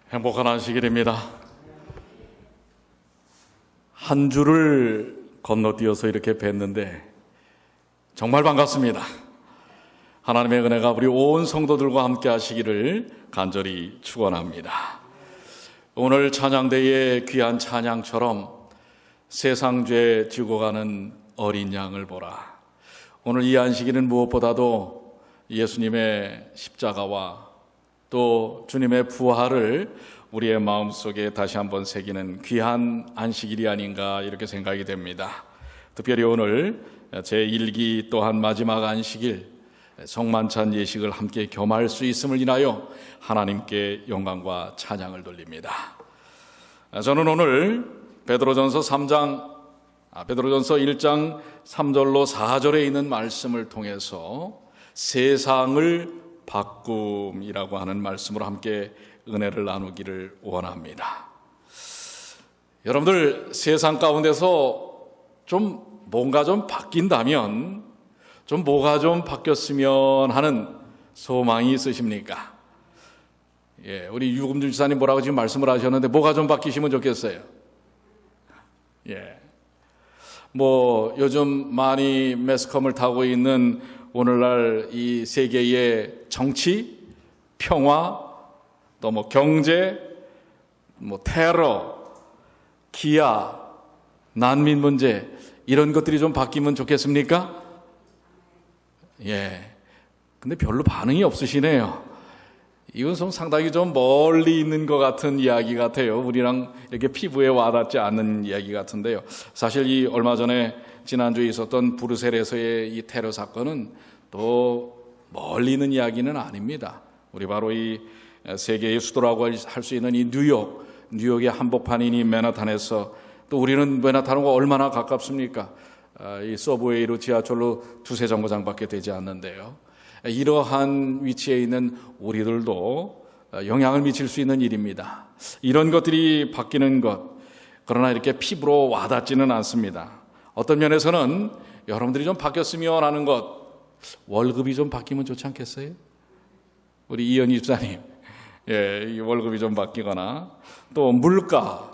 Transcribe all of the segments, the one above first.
행복한 안식일입니다. 한 주를 건너뛰어서 이렇게 뵀는데 정말 반갑습니다. 하나님의 은혜가 우리 온 성도들과 함께 하시기를 간절히 축원합니다. 오늘 찬양대의 귀한 찬양처럼 세상 죄 지고 가는 어린 양을 보라. 오늘 이 안식일은 무엇보다도 예수님의 십자가와 또 주님의 부활을 우리의 마음속에 다시 한번 새기는 귀한 안식일이 아닌가 이렇게 생각이 됩니다. 특별히 오늘 제1기 또한 마지막 안식일 성만찬 예식을 함께 겸할 수 있음을 인하여 하나님께 영광과 찬양을 돌립니다. 저는 오늘 베드로전서 1장 3절로 4절에 있는 말씀을 통해서 세상을 바꿈이라고 하는 말씀으로 함께 은혜를 나누기를 원합니다. 여러분들 세상 가운데서 좀 뭔가 좀 바뀐다면 좀 뭐가 좀 바뀌었으면 하는 소망이 있으십니까? 우리 유금준 지사님 뭐라고 지금 말씀을 하셨는데 뭐가 좀 바뀌시면 좋겠어요. 요즘 많이 매스컴을 타고 있는 오늘날 이 세계의 정치, 평화, 또 경제, 테러, 기아, 난민 문제 이런 것들이 좀 바뀌면 좋겠습니까? 근데 별로 반응이 없으시네요. 이건 좀 상당히 좀 멀리 있는 것 같은 이야기 같아요. 우리랑 이렇게 피부에 와닿지 않는 이야기 같은데요. 사실 이 얼마 전에 지난주에 있었던 브뤼셀에서의 이 테러 사건은 또 멀리 있는 이야기는 아닙니다. 우리 바로 이 세계의 수도라고 할 수 있는 이 뉴욕의 한복판인 이 맨하탄에서 또 우리는 맨하탄과 얼마나 가깝습니까? 이 서브웨이로 지하철로 두세 정거장밖에 되지 않는데요. 이러한 위치에 있는 우리들도 영향을 미칠 수 있는 일입니다. 이런 것들이 바뀌는 것, 그러나 이렇게 피부로 와닿지는 않습니다. 어떤 면에서는 여러분들이 좀 바뀌었으면 하는 것, 월급이 좀 바뀌면 좋지 않겠어요? 우리 이현희 집사님, 이 월급이 좀 바뀌거나 또 물가,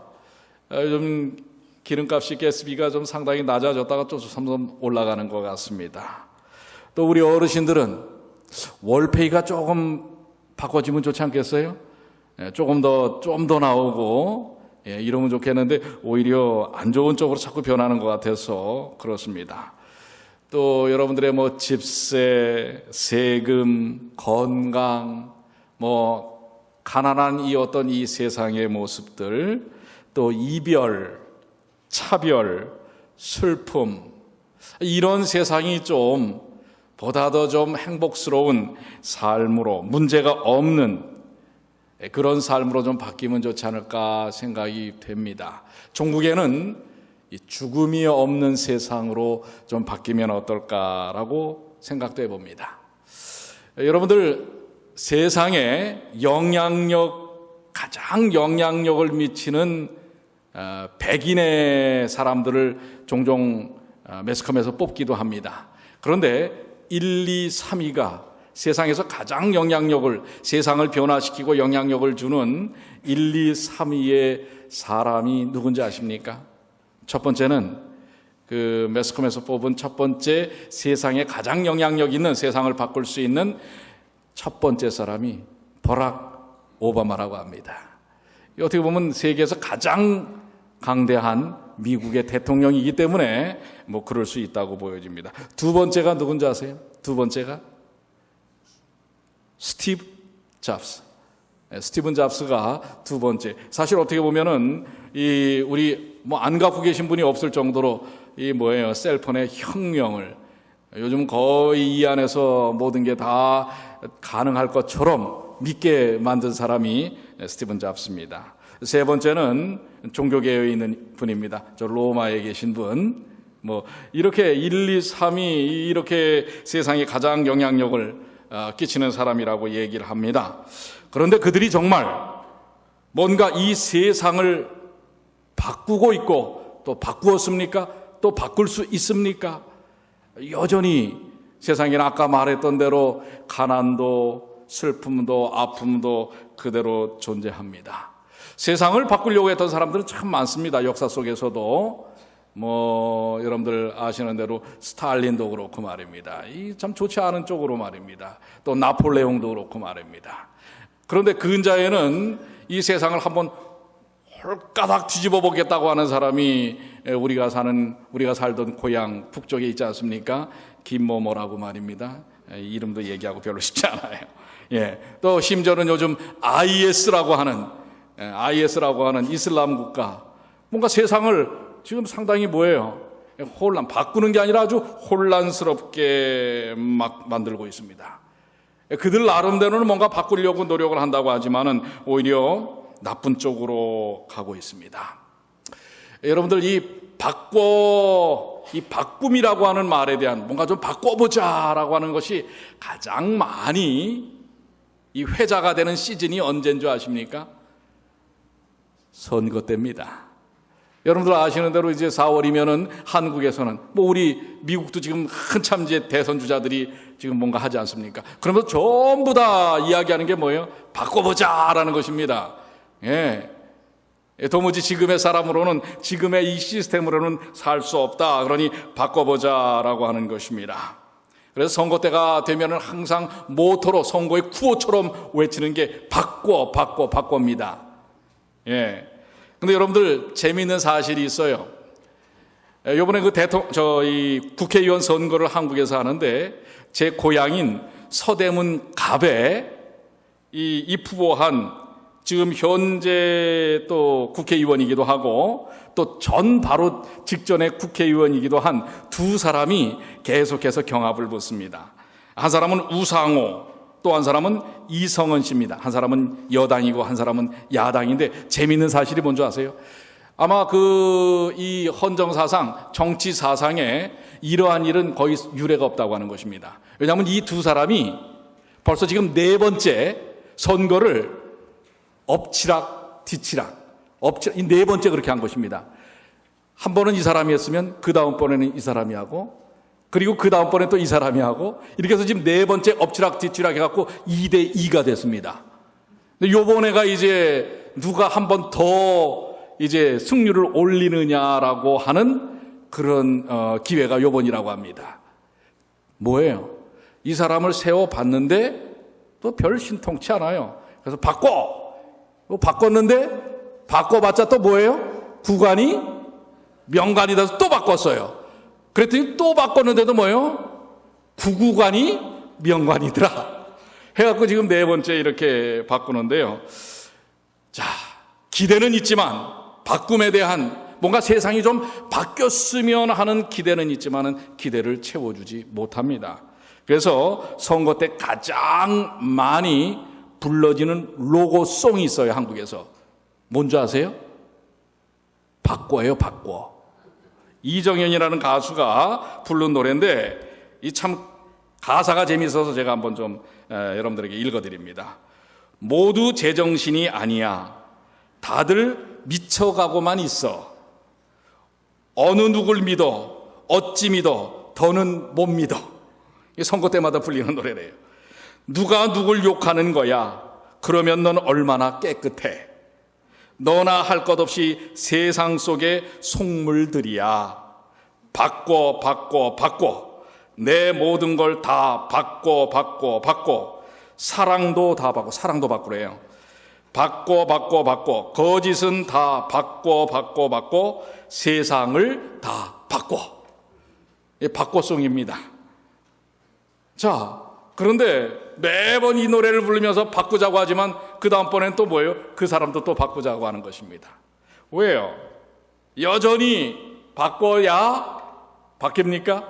좀 기름값이 가스비가 좀 상당히 낮아졌다가 또 점점 올라가는 것 같습니다. 또 우리 어르신들은 월페이가 조금 바꿔지면 좋지 않겠어요? 좀 더 나오고 이러면 좋겠는데 오히려 안 좋은 쪽으로 자꾸 변하는 것 같아서 그렇습니다. 또 여러분들의 집세, 세금, 건강, 가난한 이 어떤 이 세상의 모습들, 또 이별, 차별, 슬픔, 이런 세상이 좀 보다 더 좀 행복스러운 삶으로, 문제가 없는 그런 삶으로 좀 바뀌면 좋지 않을까 생각이 됩니다. 종국에는 이 죽음이 없는 세상으로 좀 바뀌면 어떨까라고 생각도 해봅니다. 여러분들 세상에 가장 영향력을 미치는 백인의 사람들을 종종 매스컴에서 뽑기도 합니다. 그런데 1, 2, 3위가 세상에서 가장 세상을 변화시키고 영향력을 주는 1, 2, 3위의 사람이 누군지 아십니까? 첫 번째는 그 매스컴에서 뽑은 첫 번째 세상에 가장 영향력 있는, 세상을 바꿀 수 있는 첫 번째 사람이 버락 오바마라고 합니다. 어떻게 보면 세계에서 가장 강대한 미국의 대통령이기 때문에 그럴 수 있다고 보여집니다. 두 번째가 누군지 아세요? 두 번째가 스티브 잡스. 스티븐 잡스가 두 번째. 사실 어떻게 보면은 우리 안 갖고 계신 분이 없을 정도로 셀폰의 혁명을 요즘 거의 이 안에서 모든 게 다 가능할 것처럼 믿게 만든 사람이 스티븐 잡스입니다. 세 번째는 종교계에 있는 분입니다. 저 로마에 계신 분. 이렇게 1, 2, 3이 이렇게 세상에 가장 영향력을 끼치는 사람이라고 얘기를 합니다. 그런데 그들이 정말 뭔가 이 세상을 바꾸고 있고 또 바꾸었습니까? 또 바꿀 수 있습니까? 여전히 세상에는 아까 말했던 대로 가난도 슬픔도 아픔도 그대로 존재합니다. 세상을 바꾸려고 했던 사람들은 참 많습니다. 역사 속에서도 여러분들 아시는 대로 스탈린도 그렇고 말입니다. 이 참 좋지 않은 쪽으로 말입니다. 또 나폴레옹도 그렇고 말입니다. 그런데 근자에는 이 세상을 한번 홀가닥 뒤집어 보겠다고 하는 사람이 우리가 살던 고향 북쪽에 있지 않습니까? 김모모라고 말입니다. 이름도 얘기하고 별로 쉽지 않아요. 예. 또 심지어는 요즘 IS라고 하는 이슬람 국가, 뭔가 세상을 지금 상당히 바꾸는 게 아니라 아주 혼란스럽게 막 만들고 있습니다. 그들 나름대로는 뭔가 바꾸려고 노력을 한다고 하지만은 오히려 나쁜 쪽으로 가고 있습니다. 여러분들 이 바꿈이라고 하는 말에 대한 뭔가 좀 바꿔보자라고 하는 것이 가장 많이 이 회자가 되는 시즌이 언제인 줄 아십니까? 선거 때입니다. 여러분들 아시는 대로 이제 4월이면은 한국에서는 우리 미국도 지금 한참 이제 대선 주자들이 지금 뭔가 하지 않습니까? 그러면서 전부 다 이야기하는 게 뭐예요? 바꿔보자라는 것입니다. 예. 도무지 지금의 사람으로는, 지금의 이 시스템으로는 살 수 없다. 그러니 바꿔보자라고 하는 것입니다. 그래서 선거 때가 되면은 항상 모토로, 선거의 구호처럼 외치는 게 바꿔입니다. 예. 근데 여러분들 재미있는 사실이 있어요. 이번에 국회의원 선거를 한국에서 하는데 제 고향인 서대문 갑에 입후보한 지금 현재 또 국회의원이기도 하고 또 바로 직전에 국회의원이기도 한 두 사람이 계속해서 경합을 붙습니다. 한 사람은 우상호, 또 한 사람은 이성은 씨입니다. 한 사람은 여당이고 한 사람은 야당인데 재미있는 사실이 뭔지 아세요? 아마 이 헌정사상, 정치사상에 이러한 일은 거의 유례가 없다고 하는 것입니다. 왜냐하면 이 두 사람이 벌써 지금 4번째 선거를 엎치락 뒤치락, 이 4번째 그렇게 한 것입니다. 한 번은 이 사람이 했으면 그 다음번에는 이 사람이 하고, 그리고 그 다음번에 또 이 사람이 하고, 이렇게 해서 지금 4번째 엎치락 뒤치락 해갖고 2대2가 됐습니다. 근데 요번에가 이제 누가 한 번 더 이제 승률을 올리느냐라고 하는 그런 기회가 요번이라고 합니다. 뭐예요? 이 사람을 세워봤는데 또 별 신통치 않아요. 그래서 바꿨는데 바꿔봤자 또 뭐예요? 구간이 명간이 돼서 또 바꿨어요. 그랬더니 또 바꿨는데도 뭐예요? 구구간이 명관이더라 해갖고 지금 4번째 이렇게 바꾸는데요. 자, 기대는 있지만 바꿈에 대한 뭔가 세상이 좀 바뀌었으면 하는 기대는 있지만은 기대를 채워주지 못합니다. 그래서 선거 때 가장 많이 불러지는 로고송이 있어요, 한국에서. 뭔지 아세요? 바꿔요, 바꿔. 이정현이라는 가수가 부른 노래인데 이 참 가사가 재미있어서 제가 한번 좀 여러분들에게 읽어드립니다. 모두 제정신이 아니야. 다들 미쳐가고만 있어. 어느 누굴 믿어, 어찌 믿어, 더는 못 믿어. 이 선거 때마다 불리는 노래래요. 누가 누굴 욕하는 거야. 그러면 넌 얼마나 깨끗해. 너나 할 것 없이 세상 속의 속물들이야. 바꿔. 내 모든 걸 다 바꿔. 사랑도 다 바꿔. 사랑도 바꾸래요. 바꿔. 거짓은 다 바꿔. 세상을 다 바꿔. 바꿔송입니다. 자, 그런데 매번 이 노래를 부르면서 바꾸자고 하지만 그 다음번엔 또 뭐예요? 그 사람도 또 바꾸자고 하는 것입니다. 왜요? 여전히 바꿔야 바뀝니까?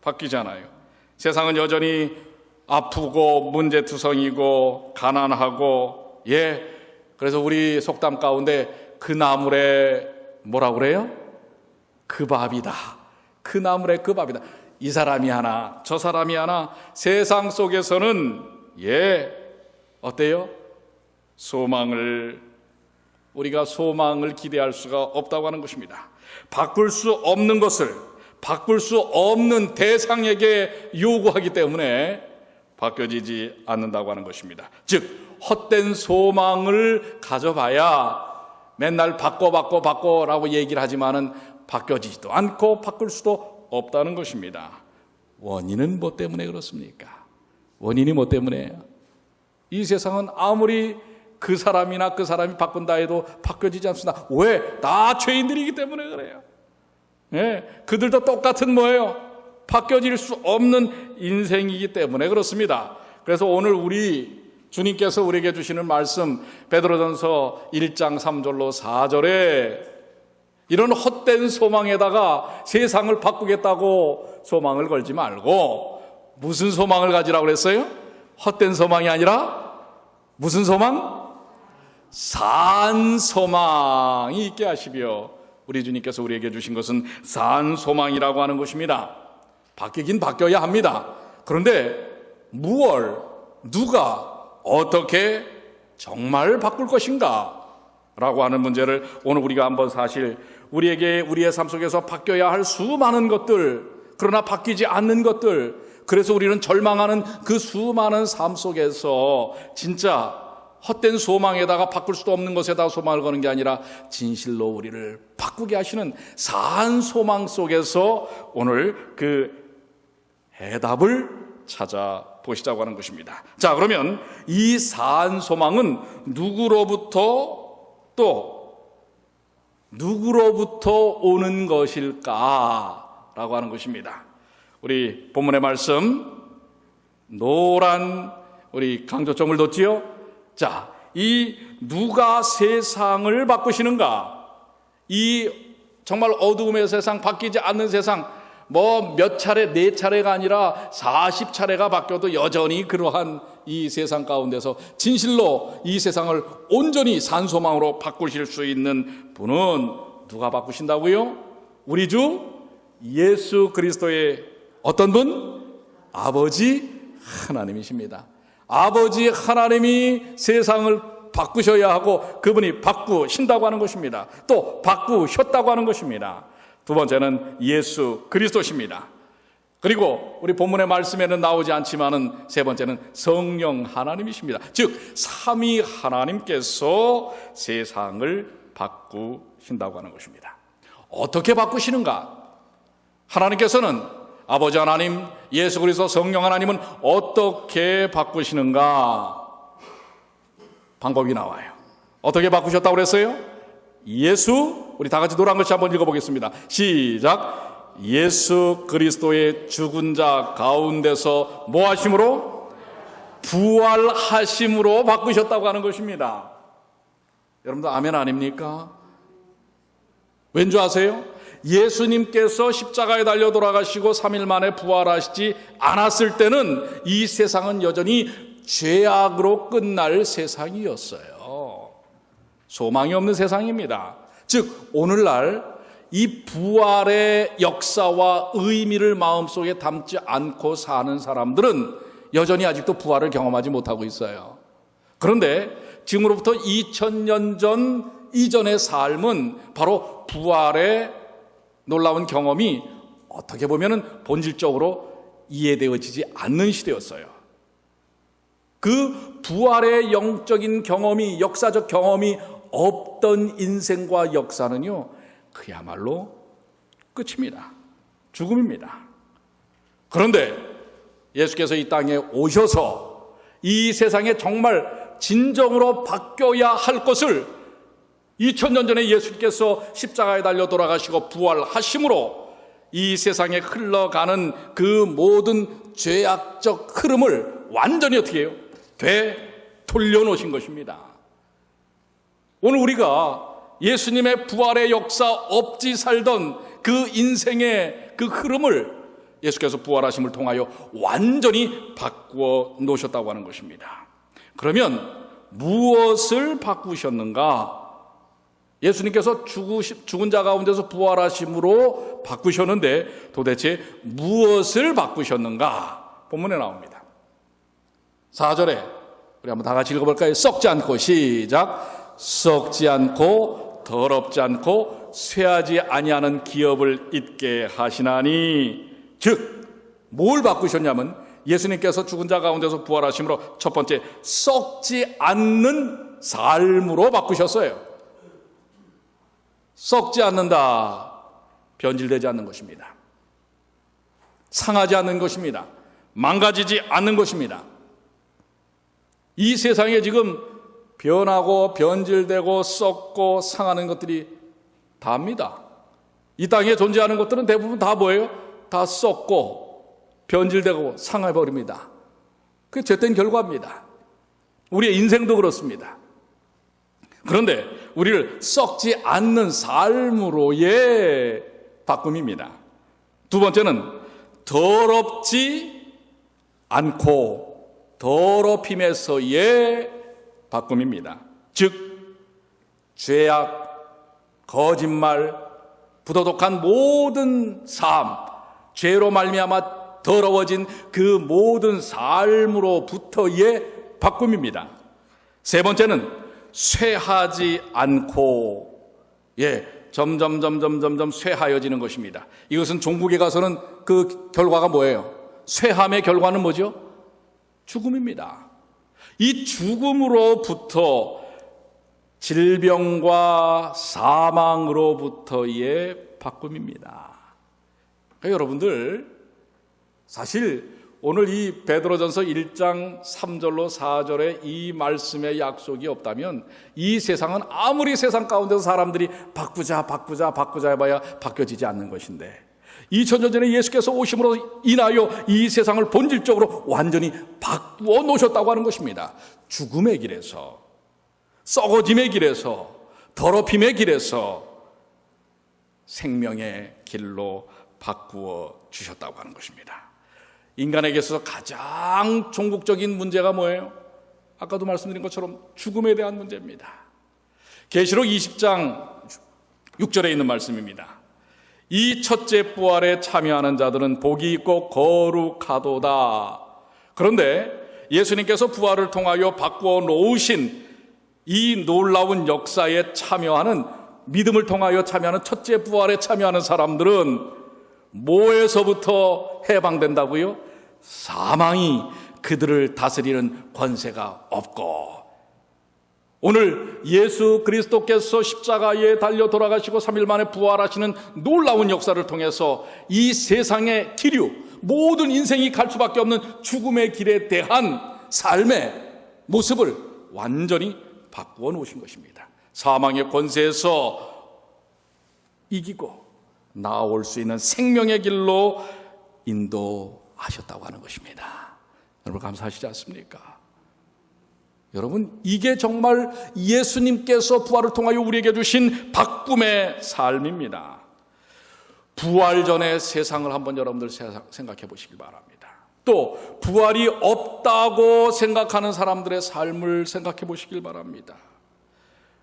바뀌잖아요. 세상은 여전히 아프고 문제투성이고 가난하고, 그래서 우리 속담 가운데 그 나물에 뭐라고 그래요? 그 밥이다. 그 나물에 그 밥이다. 이 사람이 하나, 저 사람이 하나, 세상 속에서는 어때요? 우리가 소망을 기대할 수가 없다고 하는 것입니다. 바꿀 수 없는 것을 바꿀 수 없는 대상에게 요구하기 때문에 바뀌어지지 않는다고 하는 것입니다. 즉 헛된 소망을 가져봐야 맨날 바꿔라고 얘기를 하지만은 바뀌어지지도 않고 바꿀 수도 없다는 것입니다. 원인은 뭐 때문에 그렇습니까? 원인이 뭐 때문에요? 이 세상은 아무리 그 사람이 바꾼다 해도 바뀌어지지 않습니다. 왜? 다 죄인들이기 때문에 그래요. 예, 그들도 똑같은 뭐예요? 바뀌어질 수 없는 인생이기 때문에 그렇습니다. 그래서 오늘 주님께서 우리에게 주시는 말씀 베드로전서 1장 3절로 4절에 이런 헛된 소망에다가 세상을 바꾸겠다고 소망을 걸지 말고 무슨 소망을 가지라고 그랬어요? 헛된 소망이 아니라 무슨 소망? 산 소망이 있게 하시며 우리 주님께서 우리에게 주신 것은 산 소망이라고 하는 것입니다. 바뀌긴 바뀌어야 합니다. 그런데 누가 어떻게 정말 바꿀 것인가 라고 하는 문제를 오늘 우리가 한번 사실 우리의 삶 속에서 바뀌어야 할 수많은 것들, 그러나 바뀌지 않는 것들, 그래서 우리는 절망하는 그 수많은 삶 속에서 진짜 헛된 소망에다가 바꿀 수도 없는 것에다가 소망을 거는 게 아니라 진실로 우리를 바꾸게 하시는 산 소망 속에서 오늘 그 해답을 찾아보시자고 하는 것입니다. 자, 그러면 이 산 소망은 누구로부터 오는 것일까라고 하는 것입니다. 우리 본문의 말씀 노란 우리 강조점을 뒀지요. 자, 이 누가 세상을 바꾸시는가? 이 정말 어두움의 세상, 바뀌지 않는 세상, 뭐 몇 차례, 4차례가 아니라 40차례가 바뀌어도 여전히 그러한 이 세상 가운데서 진실로 이 세상을 온전히 산소망으로 바꾸실 수 있는 분은 누가 바꾸신다고요? 우리 주 예수 그리스도의 어떤 분? 아버지 하나님이십니다. 아버지 하나님이 세상을 바꾸셔야 하고 그분이 바꾸신다고 하는 것입니다. 또 바꾸셨다고 하는 것입니다. 두 번째는 예수 그리스도십니다. 그리고 우리 본문의 말씀에는 나오지 않지만은 세 번째는 성령 하나님이십니다. 즉 삼위 하나님께서 세상을 바꾸신다고 하는 것입니다. 어떻게 바꾸시는가? 하나님께서는 아버지 하나님, 예수 그리스도 성령 하나님은 어떻게 바꾸시는가? 방법이 나와요. 어떻게 바꾸셨다고 그랬어요? 우리 다 같이 노란 글씨 한번 읽어보겠습니다. 시작. 예수 그리스도의 죽은 자 가운데서 뭐 하심으로? 부활하심으로 바꾸셨다고 하는 것입니다. 여러분들 아멘 아닙니까? 왠 줄 아세요? 예수님께서 십자가에 달려 돌아가시고 3일 만에 부활하시지 않았을 때는 이 세상은 여전히 죄악으로 끝날 세상이었어요. 소망이 없는 세상입니다. 즉 오늘날 이 부활의 역사와 의미를 마음속에 담지 않고 사는 사람들은 여전히 아직도 부활을 경험하지 못하고 있어요. 그런데 지금으로부터 2000년 전 이전의 삶은 바로 부활의 놀라운 경험이 어떻게 보면 본질적으로 이해되어지지 않는 시대였어요. 그 부활의 영적인 경험이, 역사적 경험이 없던 인생과 역사는요, 그야말로 끝입니다. 죽음입니다. 그런데 예수께서 이 땅에 오셔서 이 세상에 정말 진정으로 바뀌어야 할 것을 2000년 전에 예수께서 십자가에 달려 돌아가시고 부활하심으로 이 세상에 흘러가는 그 모든 죄악적 흐름을 완전히 어떻게 해요? 되돌려놓으신 것입니다. 오늘 우리가 예수님의 부활의 역사 없이 살던 그 인생의 그 흐름을 예수께서 부활하심을 통하여 완전히 바꾸어 놓으셨다고 하는 것입니다. 그러면 무엇을 바꾸셨는가? 예수님께서 죽은 자 가운데서 부활하심으로 바꾸셨는데 도대체 무엇을 바꾸셨는가? 본문에 나옵니다. 4절에 우리 한번 다 같이 읽어볼까요? 썩지 않고 시작. 썩지 않고 더럽지 않고 쇠하지 아니하는 기업을 잊게 하시나니, 즉 뭘 바꾸셨냐면 예수님께서 죽은 자 가운데서 부활하심으로 첫 번째, 썩지 않는 삶으로 바꾸셨어요. 썩지 않는다, 변질되지 않는 것입니다. 상하지 않는 것입니다. 망가지지 않는 것입니다. 이 세상에 지금 변하고 변질되고 썩고 상하는 것들이 다입니다. 이 땅에 존재하는 것들은 대부분 다 뭐예요? 다 썩고 변질되고 상해버립니다. 그게 죄된 결과입니다. 우리의 인생도 그렇습니다. 그런데 우리를 썩지 않는 삶으로의 바꿈입니다. 두 번째는 더럽지 않고 더럽힘에서의 바꿈입니다. 즉 죄악, 거짓말, 부도덕한 모든 삶, 죄로 말미암아 더러워진 그 모든 삶으로부터의 바꿈입니다. 세 번째는 쇠하지 않고 점점 쇠하여지는 것입니다. 이것은 종국에 가서는 그 결과가 뭐예요? 쇠함의 결과는 뭐죠? 죽음입니다. 이 죽음으로부터 질병과 사망으로부터의 바꿈입니다. 그러니까 여러분들, 사실 오늘 이 베드로전서 1장 3절로 4절에 이 말씀의 약속이 없다면 이 세상은 아무리 세상 가운데서 사람들이 바꾸자 해봐야 바뀌어지지 않는 것인데, 2000년 전에 예수께서 오심으로 인하여 이 세상을 본질적으로 완전히 바꾸어 놓으셨다고 하는 것입니다. 죽음의 길에서, 썩어짐의 길에서, 더럽힘의 길에서 생명의 길로 바꾸어 주셨다고 하는 것입니다. 인간에게 있어서 가장 종국적인 문제가 뭐예요? 아까도 말씀드린 것처럼 죽음에 대한 문제입니다. 계시록 20장 6절에 있는 말씀입니다. 이 첫째 부활에 참여하는 자들은 복이 있고 거룩하도다. 그런데 예수님께서 부활을 통하여 바꾸어 놓으신 이 놀라운 역사에 참여하는, 믿음을 통하여 참여하는 첫째 부활에 참여하는 사람들은 뭐에서부터 해방된다고요? 사망이 그들을 다스리는 권세가 없고, 오늘 예수 그리스도께서 십자가에 달려 돌아가시고 3일 만에 부활하시는 놀라운 역사를 통해서 이 세상의 기류, 모든 인생이 갈 수밖에 없는 죽음의 길에 대한 삶의 모습을 완전히 바꾸어 놓으신 것입니다. 사망의 권세에서 이기고 나아올 수 있는 생명의 길로 인도하셨다고 하는 것입니다. 여러분 감사하시지 않습니까? 여러분, 이게 정말 예수님께서 부활을 통하여 우리에게 주신 바꿈의 삶입니다. 부활 전의 세상을 한번 여러분들 생각해 보시기 바랍니다. 또 부활이 없다고 생각하는 사람들의 삶을 생각해 보시길 바랍니다.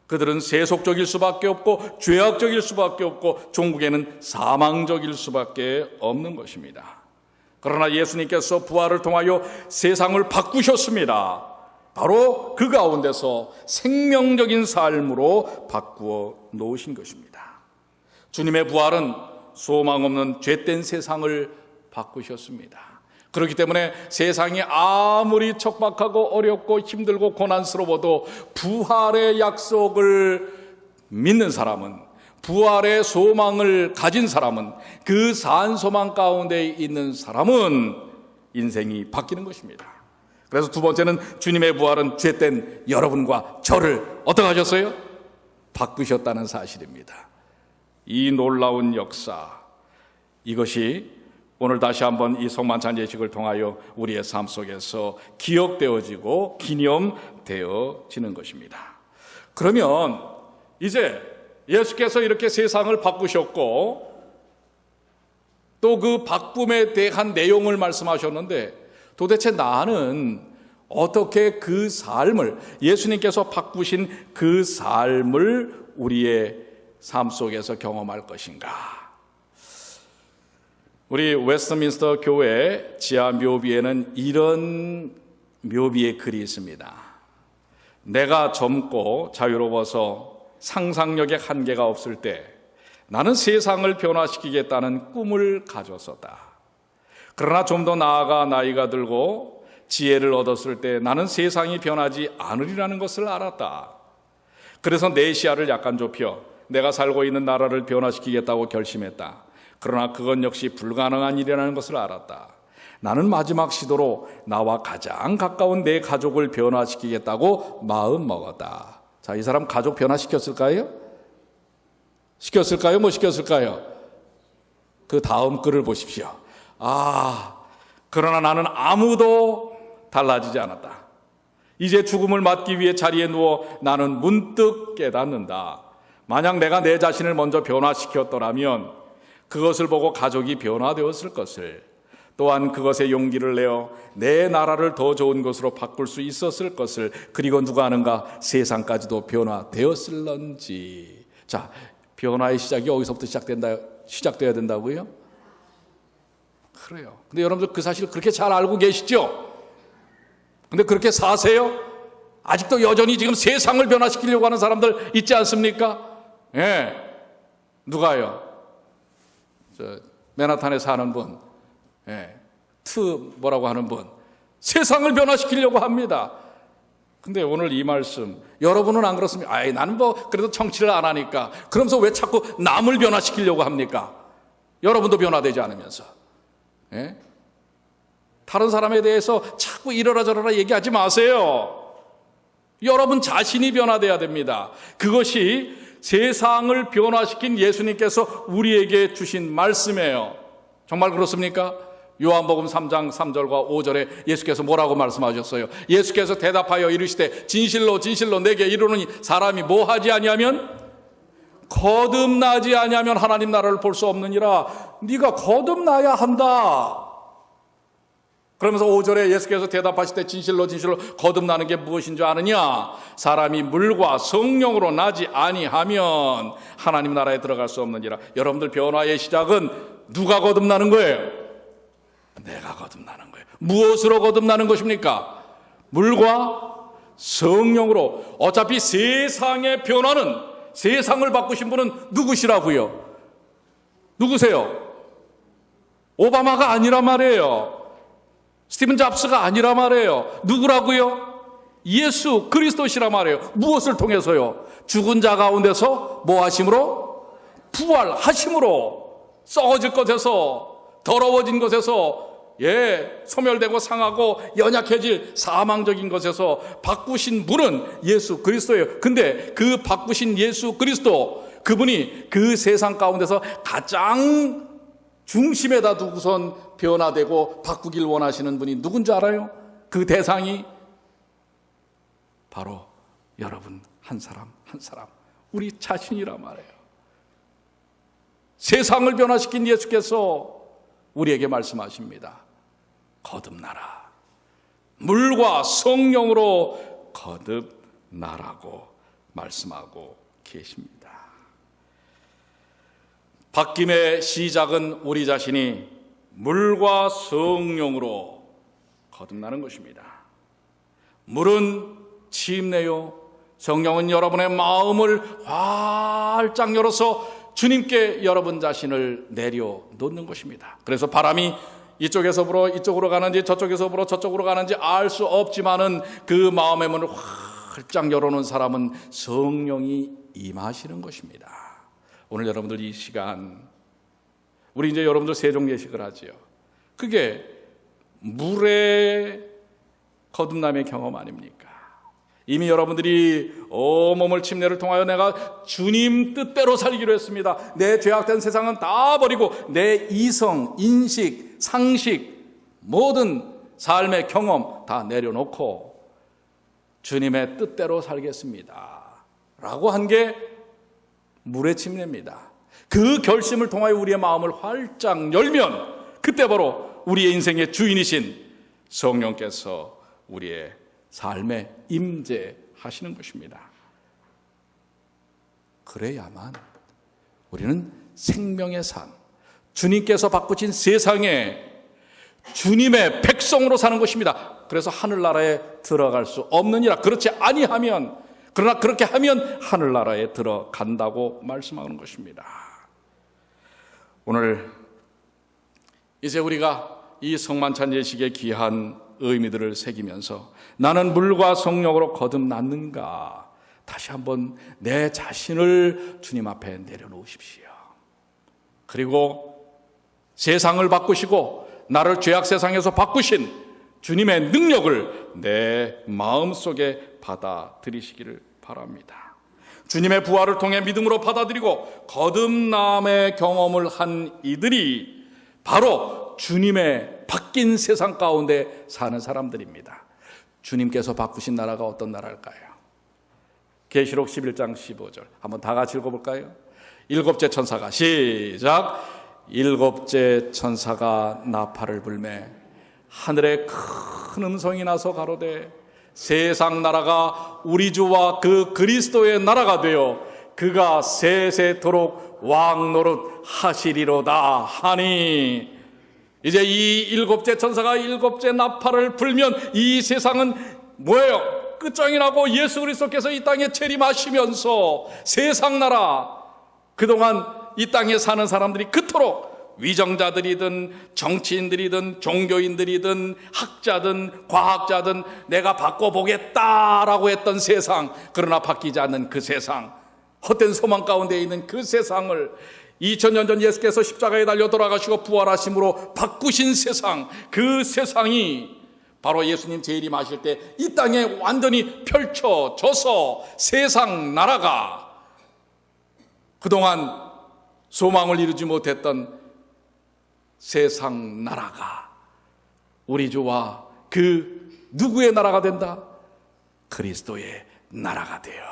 그들은 세속적일 수밖에 없고 죄악적일 수밖에 없고 종국에는 사망적일 수밖에 없는 것입니다. 그러나 예수님께서 부활을 통하여 세상을 바꾸셨습니다. 바로 그 가운데서 생명적인 삶으로 바꾸어 놓으신 것입니다. 주님의 부활은 소망 없는 죄된 세상을 바꾸셨습니다. 그렇기 때문에 세상이 아무리 척박하고 어렵고 힘들고 고난스러워도 부활의 약속을 믿는 사람은, 부활의 소망을 가진 사람은, 그 산소망 가운데 있는 사람은 인생이 바뀌는 것입니다. 그래서 두 번째는 주님의 부활은 죄된 여러분과 저를 어떻게 하셨어요? 바꾸셨다는 사실입니다. 이 놀라운 역사, 이것이 오늘 다시 한번 이 성만찬 예식을 통하여 우리의 삶 속에서 기억되어지고 기념되어지는 것입니다. 그러면 이제 예수께서 이렇게 세상을 바꾸셨고 또 그 바꿈에 대한 내용을 말씀하셨는데, 도대체 나는 어떻게 그 삶을, 예수님께서 바꾸신 그 삶을 우리의 삶 속에서 경험할 것인가? 우리 웨스트민스터 교회 지하 묘비에는 이런 묘비의 글이 있습니다. 내가 젊고 자유로워서 상상력에 한계가 없을 때 나는 세상을 변화시키겠다는 꿈을 가졌었다. 그러나 좀 더 나아가 나이가 들고 지혜를 얻었을 때 나는 세상이 변하지 않으리라는 것을 알았다. 그래서 내 시야를 약간 좁혀 내가 살고 있는 나라를 변화시키겠다고 결심했다. 그러나 그건 역시 불가능한 일이라는 것을 알았다. 나는 마지막 시도로 나와 가장 가까운 내 가족을 변화시키겠다고 마음 먹었다. 자, 이 사람 가족 변화시켰을까요? 시켰을까요? 뭐 시켰을까요? 그 다음 글을 보십시오. 그러나 나는 아무도 달라지지 않았다. 이제 죽음을 맞기 위해 자리에 누워 나는 문득 깨닫는다. 만약 내가 내 자신을 먼저 변화시켰더라면 그것을 보고 가족이 변화되었을 것을, 또한 그것에 용기를 내어 내 나라를 더 좋은 것으로 바꿀 수 있었을 것을, 그리고 누가 아는가 세상까지도 변화되었을런지. 자, 변화의 시작이 여기서부터 시작돼야 된다고요? 그래요. 근데 여러분들 그 사실 그렇게 잘 알고 계시죠? 근데 그렇게 사세요? 아직도 여전히 지금 세상을 변화시키려고 하는 사람들 있지 않습니까? 예. 누가요? 맨하탄에 사는 분, 뭐라고 하는 분, 세상을 변화시키려고 합니다. 근데 오늘 이 말씀, 여러분은 안 그렇습니까? 나는 그래도 정치를 안 하니까. 그러면서 왜 자꾸 남을 변화시키려고 합니까? 여러분도 변화되지 않으면서. 다른 사람에 대해서 자꾸 이러라 저러라 얘기하지 마세요. 여러분 자신이 변화돼야 됩니다. 그것이 세상을 변화시킨 예수님께서 우리에게 주신 말씀이에요. 정말 그렇습니까? 요한복음 3장 3절과 5절에 예수께서 뭐라고 말씀하셨어요? 예수께서 대답하여 이르시되 진실로 진실로 내게 이르노니 사람이 뭐하지 아니하면, 거듭나지 아니하면 하나님 나라를 볼 수 없느니라. 네가 거듭나야 한다. 그러면서 5절에 예수께서 대답하실 때 진실로 진실로 거듭나는 게 무엇인 줄 아느냐? 사람이 물과 성령으로 나지 아니하면 하나님 나라에 들어갈 수 없느니라. 여러분들 변화의 시작은 누가 거듭나는 거예요? 내가 거듭나는 거예요. 무엇으로 거듭나는 것입니까? 물과 성령으로. 어차피 세상의 변화는, 세상을 바꾸신 분은 누구시라고요? 누구세요? 오바마가 아니란 말이에요. 스티븐 잡스가 아니라 말이에요. 누구라고요? 예수 그리스도시라 말이에요. 무엇을 통해서요? 죽은 자 가운데서 뭐 하심으로? 부활하심으로. 썩어질 것에서, 더러워진 것에서, 소멸되고 상하고 연약해질 사망적인 것에서 바꾸신 분은 예수 그리스도예요. 근데 그 바꾸신 예수 그리스도, 그분이 그 세상 가운데서 가장 중심에다 두고선 변화되고 바꾸길 원하시는 분이 누군지 알아요? 그 대상이 바로 여러분 한 사람 한 사람, 우리 자신이라 말이에요. 세상을 변화시킨 예수께서 우리에게 말씀하십니다. 거듭나라. 물과 성령으로 거듭나라고 말씀하고 계십니다. 바뀜의 시작은 우리 자신이 물과 성령으로 거듭나는 것입니다. 물은 침례요, 성령은 여러분의 마음을 활짝 열어서 주님께 여러분 자신을 내려놓는 것입니다. 그래서 바람이 이쪽에서 불어 이쪽으로 가는지 저쪽에서 불어 저쪽으로 가는지 알 수 없지만은 그 마음의 문을 활짝 열어놓은 사람은 성령이 임하시는 것입니다. 오늘 여러분들 이 시간, 우리 이제 여러분들 세종 예식을 하지요. 그게 물의 거듭남의 경험 아닙니까? 이미 여러분들이 몸을 침례를 통하여 내가 주님 뜻대로 살기로 했습니다. 내 죄악된 세상은 다 버리고 내 이성, 인식, 상식, 모든 삶의 경험 다 내려놓고 주님의 뜻대로 살겠습니다 라고 한 게 물의 침례입니다. 그 결심을 통하여 우리의 마음을 활짝 열면 그때 바로 우리의 인생의 주인이신 성령께서 우리의 삶에 임재하시는 것입니다. 그래야만 우리는 생명의 삶, 주님께서 바꾸신 세상에 주님의 백성으로 사는 것입니다. 그래서 하늘나라에 들어갈 수 없느니라. 그렇지 아니하면, 그러나 그렇게 하면 하늘나라에 들어간다고 말씀하는 것입니다. 오늘 이제 우리가 이 성만찬 예식의 귀한 의미들을 새기면서 나는 물과 성령으로 거듭났는가, 다시 한번 내 자신을 주님 앞에 내려놓으십시오. 그리고 세상을 바꾸시고 나를 죄악 세상에서 바꾸신 주님의 능력을 내 마음속에 받아들이시기를 바랍니다. 주님의 부활을 통해 믿음으로 받아들이고 거듭남의 경험을 한 이들이 바로 주님의 바뀐 세상 가운데 사는 사람들입니다. 주님께서 바꾸신 나라가 어떤 나라일까요? 계시록 11장 15절 한번 다 같이 읽어볼까요? 일곱째 천사가, 시작. 일곱째 천사가 나팔을 불매 하늘에 큰 음성이 나서 가로되 세상 나라가 우리 주와 그 그리스도의 나라가 되어 그가 세세토록 왕 노릇 하시리로다 하니. 이제 이 일곱째 천사가 일곱째 나팔을 불면 이 세상은 뭐예요? 끝장이 나고 예수 그리스도께서 이 땅에 재림하시면서 세상 나라, 그동안 이 땅에 사는 사람들이 그토록 위정자들이든 정치인들이든 종교인들이든 학자든 과학자든 내가 바꿔보겠다라고 했던 세상, 그러나 바뀌지 않는 그 세상, 헛된 소망 가운데 있는 그 세상을 2000년 전 예수께서 십자가에 달려 돌아가시고 부활하심으로 바꾸신 세상, 그 세상이 바로 예수님 재림하실 때 이 땅에 완전히 펼쳐져서 세상 나라가, 그동안 소망을 이루지 못했던 세상 나라가 우리 주와 그 누구의 나라가 된다? 그리스도의 나라가 돼요.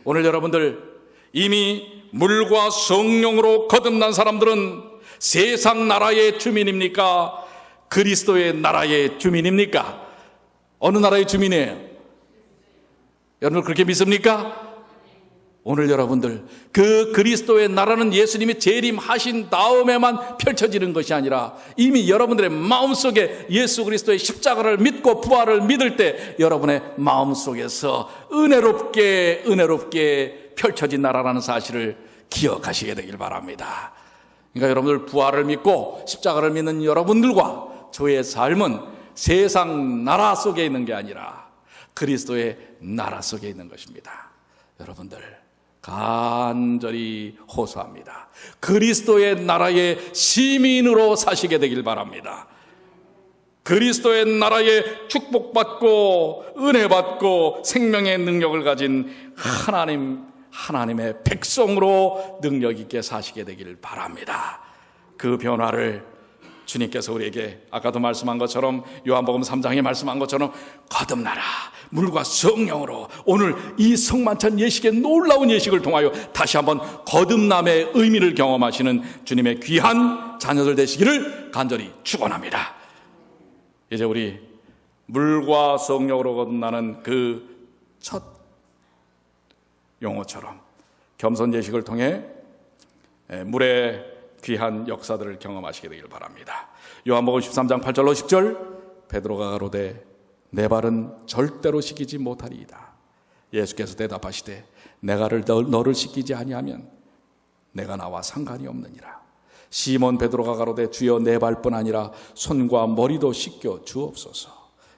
오늘 여러분들 이미 물과 성령으로 거듭난 사람들은 세상 나라의 주민입니까? 그리스도의 나라의 주민입니까? 어느 나라의 주민이에요? 여러분 그렇게 믿습니까? 오늘 여러분들 그 그리스도의 나라는 예수님이 재림하신 다음에만 펼쳐지는 것이 아니라 이미 여러분들의 마음속에 예수 그리스도의 십자가를 믿고 부활을 믿을 때 여러분의 마음속에서 은혜롭게 펼쳐진 나라라는 사실을 기억하시게 되길 바랍니다. 그러니까 여러분들 부활을 믿고 십자가를 믿는 여러분들과 저의 삶은 세상 나라 속에 있는 게 아니라 그리스도의 나라 속에 있는 것입니다. 여러분들 간절히 호소합니다. 그리스도의 나라의 시민으로 사시게 되길 바랍니다. 그리스도의 나라에 축복받고 은혜받고 생명의 능력을 가진 하나님의 백성으로 능력 있게 사시게 되길 바랍니다. 그 변화를 주님께서 우리에게 아까도 말씀한 것처럼 요한복음 3장에 말씀한 것처럼 거듭나라 물과 성령으로, 오늘 이 성만찬 예식의 놀라운 예식을 통하여 다시 한번 거듭남의 의미를 경험하시는 주님의 귀한 자녀들 되시기를 간절히 축원합니다. 이제 우리 물과 성령으로 거듭나는 그 첫 용어처럼 겸손 예식을 통해 물의 귀한 역사들을 경험하시게 되길 바랍니다. 요한복음 13장 8절로 10절 베드로가 가로되 내 발은 절대로 씻기지 못하리이다. 예수께서 대답하시되 내가 너를 씻기지 아니하면 내가 나와 상관이 없느니라. 시몬 베드로가 가로되 주여 내 발뿐 아니라 손과 머리도 씻겨 주옵소서.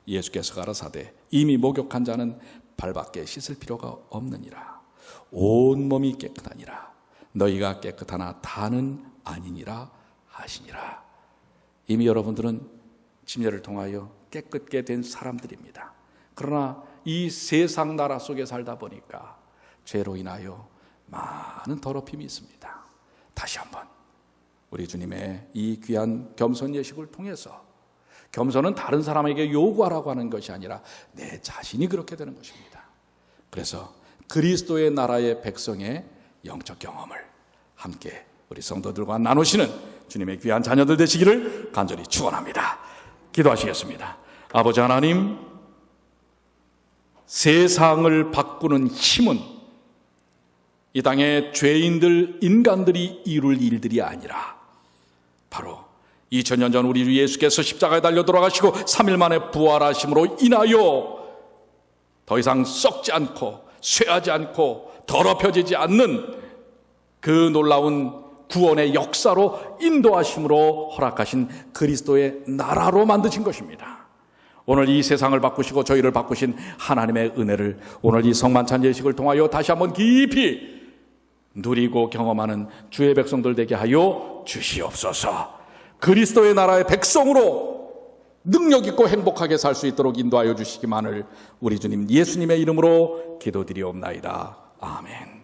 예수께서 가라사대 이미 목욕한 자는 발밖에 씻을 필요가 없느니라. 온 몸이 깨끗하니라. 너희가 깨끗하나 다는 아니니라 하시니라. 이미 여러분들은 침례를 통하여 깨끗게 된 사람들입니다. 그러나 이 세상 나라 속에 살다 보니까 죄로 인하여 많은 더럽힘이 있습니다. 다시 한번 우리 주님의 이 귀한 겸손 예식을 통해서, 겸손은 다른 사람에게 요구하라고 하는 것이 아니라 내 자신이 그렇게 되는 것입니다. 그래서 그리스도의 나라의 백성의 영적 경험을 함께 우리 성도들과 나누시는 주님의 귀한 자녀들 되시기를 간절히 축원합니다. 기도하시겠습니다. 아버지 하나님, 세상을 바꾸는 힘은 이 땅의 죄인들, 인간들이 이룰 일들이 아니라 바로 2000년 전 우리 주 예수께서 십자가에 달려 돌아가시고 3일 만에 부활하심으로 인하여 더 이상 썩지 않고 쇠하지 않고 더럽혀지지 않는 그 놀라운 구원의 역사로 인도하심으로 허락하신 그리스도의 나라로 만드신 것입니다. 오늘 이 세상을 바꾸시고 저희를 바꾸신 하나님의 은혜를 오늘 이 성만찬 예식을 통하여 다시 한번 깊이 누리고 경험하는 주의 백성들 되게 하여 주시옵소서. 그리스도의 나라의 백성으로 능력 있고 행복하게 살 수 있도록 인도하여 주시기만을 우리 주님 예수님의 이름으로 기도드리옵나이다. 아멘.